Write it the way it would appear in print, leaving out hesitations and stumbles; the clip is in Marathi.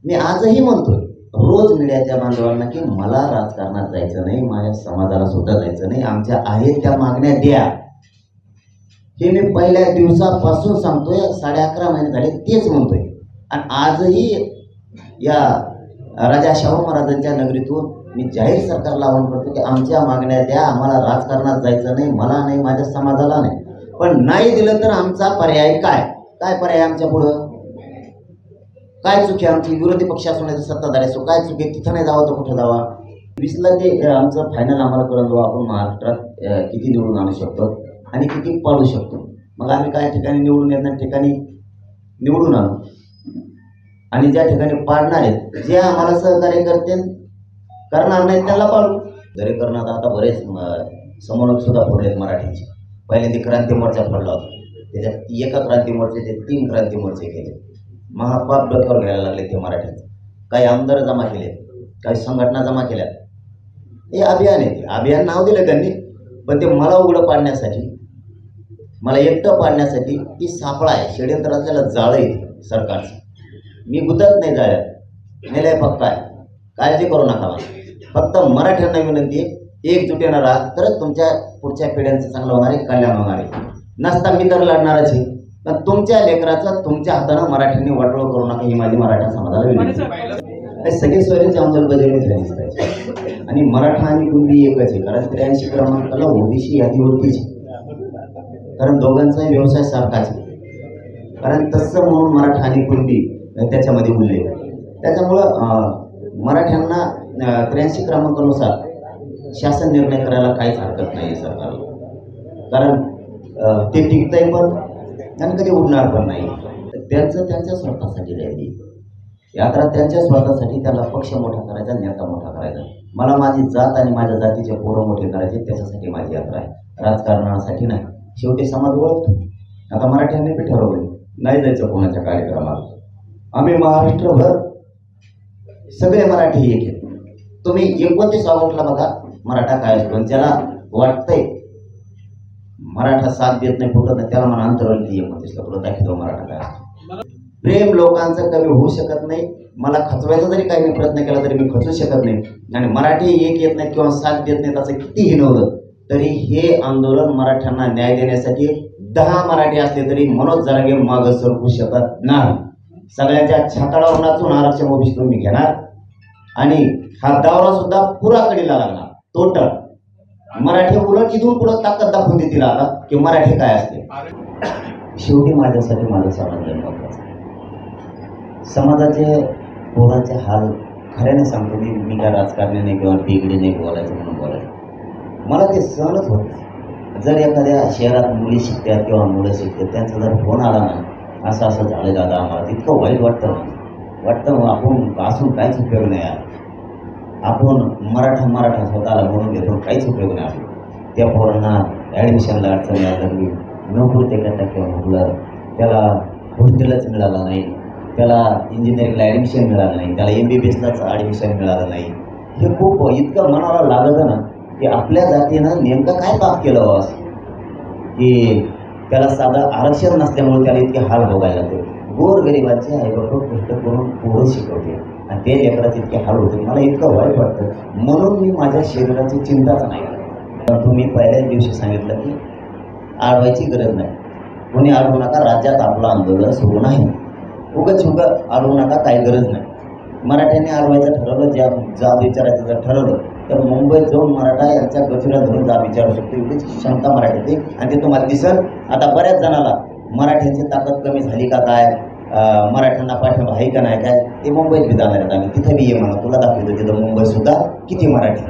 मी आजही म्हणतोय रोज मीडियाच्या बांधवांना की मला राजकारणात जायचं नाही, माझ्या समाजाला सुद्धा जायचं नाही, आमच्या आहेत त्या मागण्या द्या. हे मी पहिल्या दिवसापासून सांगतोय, 11.5 महिने झाले तेच म्हणतोय. आणि आजही या राजा शाहू महाराजांच्या नगरीतून मी जाहीर सरकारला आवाहन करतो की आमच्या मागण्या द्या, आम्हाला राजकारणात जायचं नाही, मला नाही, माझ्या समाजाला नाही. पण नाही दिलं तर आमचा पर्याय काय? काय पर्याय आमच्या पुढं? काय चुकी आमची? विरोधी पक्ष असो नाही तर सत्ताधारी असो, काय चुकी? तिथं नाही जावं तर कुठं जावा? 20ला ते आमचं फायनल आम्हाला कळलं जाऊ आपण महाराष्ट्रात किती निवडून आणू शकतो आणि किती पाडू शकतो. मग आम्ही काय ठिकाणी निवडून येणार ठिकाणी निवडून आणू आणि ज्या ठिकाणी पाडणार आहेत, जे आम्हाला सहकार्य करणार नाहीत त्याला पाडू. दरेकरणात आता बरेच समन्वयक सुद्धा फोडलेत मराठीचे. पहिल्यांदा क्रांती मोर्चा फोडला होता, त्याच्यात एका क्रांती मोर्चाचे 3 क्रांती मोर्चे केले. महापाप डोक्यावर घ्यायला लागले ते मराठीचे. काही आमदार जमा केले, काही संघटना जमा केल्या. हे अभियान आहे, ते अभियान नाव दिलं त्यांनी, पण ते मला उघडं पाडण्यासाठी, मला एकटं पाडण्यासाठी ती सापळा आहे, षडयंत्र असलेलं जाळं आहे सरकारचं. मी गुतत नाही जाळ्यात, नेलंय पक्का आहे, काळजी करू नका. फक्त मराठ्यांना विनंती आहे, एकजुटीनं राहा तरच तुमच्या पुढच्या पिढ्यांचं चांगलं होणार आहे, कल्याण होणार आहे. नसता मी तर लढणारच आहे, पण तुमच्या लेकराचं तुमच्या हातानं मराठ्यांनी वाटोळं करू नका, ही माझी मराठा समाजाला विनंती आहे. सगळी सोयीची अंमलबजावणी झालीच पाहिजे. आणि मराठा आणि कुणबी एकच आहे, कारण 83 क्रमांकाला ओबीसी यादीवरतीच, कारण दोघांचाही व्यवसाय सारखाच आहे. कारण तसं म्हणून मराठा आणि कुणबी त्याच्यामध्ये उल्लेख. त्याच्यामुळं मराठ्यांना 83 क्रमांकानुसार शासन निर्णय करायला काहीच हरकत नाही सरकारला, कारण ते टिकतंय पण आणि कधी उडणार पण नाही. त्यांचं त्यांच्या स्वार्थासाठी राहिली यात्रा, त्यांच्या स्वार्थासाठी. त्याला पक्ष मोठा करायचा, नेता मोठा करायचा. मला माझी जात आणि माझ्या जातीचे पोरं मोठे करायचे, त्याच्यासाठी माझी यात्रा आहे, राजकारणासाठी नाही. शेवटी समाज ओळखतो. आता मराठ्यांनी बी ठरवलं नाही जायचं कोणाच्या कार्यक्रमाला. आम्ही महाराष्ट्रभर सगळे मराठी एक आहेत. तुम्ही 29 ऑगस्टला बघा मराठा काय असतो, ज्याला वाटतंय मराठा साथ देत नाही, फुटत नाही, त्याला म्हणा अंतरवली 29ला तुला दाखवतो मराठा काय असतो. प्रेम लोकांचं कमी होऊ शकत नाही. मला खचवायचा जरी काही प्रयत्न केला तरी मी खचू शकत नाही. आणि मराठी एक येत नाही किंवा साथ देत नाही असं कितीही नव्हतं तरी हे आंदोलन मराठ्यांना न्याय देण्यासाठी 10 मराठी असले तरी मनोज जरांगे मागं सरकू शकत नाही. सगळ्यांच्या छाताडावर नाचून आरक्षण ओबीसीतून मी घेणार आणि हा दावरा सुद्धा पुरा कडीला लागणार टोटल. मराठी उलट इथून पुढं ताकद दाखवून देतील आता की मराठी काय असते. शेवटी माझ्यासाठी माझा समाज महत्वाचा. समाजाचे पोरांचे हाल खऱ्याने सांगतो मी काय राजकारण्याने किंवा बिगडीने बोलायचं म्हणून बोलायचं मला ते सहनच होत नाही. जर एखाद्या शहरात मुली शिकतात किंवा मुलं शिकतात, त्यांचा जर फोन आला ना असं असं झालं दादा आम्हाला, तितकं वाईट वाटतं आपण असून काहीच उपयोग नाही आहे. आपण मराठा स्वतःला म्हणून घेतो, काहीच उपयोग नाही आहे. त्या पोरांना ॲडमिशनला अडचण लागली, नोकरी ते करता किंवा म्हटलं त्याला हॉस्टेलच मिळालं नाही, त्याला इंजिनिअरिंगला ॲडमिशन मिळालं नाही, त्याला MBBSलाच ॲडमिशन मिळालं नाही. हे खूप इतकं मनाला लागतं ना की आपल्या जातीनं नेमकं काय पाप केलं असं की त्याला साधं आरक्षण नसल्यामुळे त्याला इतके हाल भोगायला लागते. गोरगरिबांचे आईबाप कष्ट करून पोरं शिकवते आणि ते लेकराचे इतके हाल होते. मला इतकं वाईट वाटतं, म्हणून मी माझ्या शरीराची चिंताच नाही. परंतु मी पहिल्याच दिवशी सांगितलं की आडवायची गरज नाही, कोणी अडवू नका. राज्यात आपलं आंदोलन सुरू नाही, उगाच अडवू नका, काही गरज नाही. मराठ्यांनी अडवायचं ठरवलं, जाब विचारायचं जर ठरवलं तर मुंबईत जाऊन मराठा यांच्या गचुऱ्या धरून जाब विचारू शकतो, एवढीच क्षमता मराठीची. आणि ते तुम्हाला दिसल. आता बऱ्याच जणाला मराठ्यांची ताकद कमी झाली का काय, मराठ्यांना पाठिंबा आहे का नाही काय, ते मुंबईत बी जाणार आहेत. आम्ही तिथे बी ये म्हणा, तुला दाखवतो तिथं मुंबईत सुद्धा किती मराठी.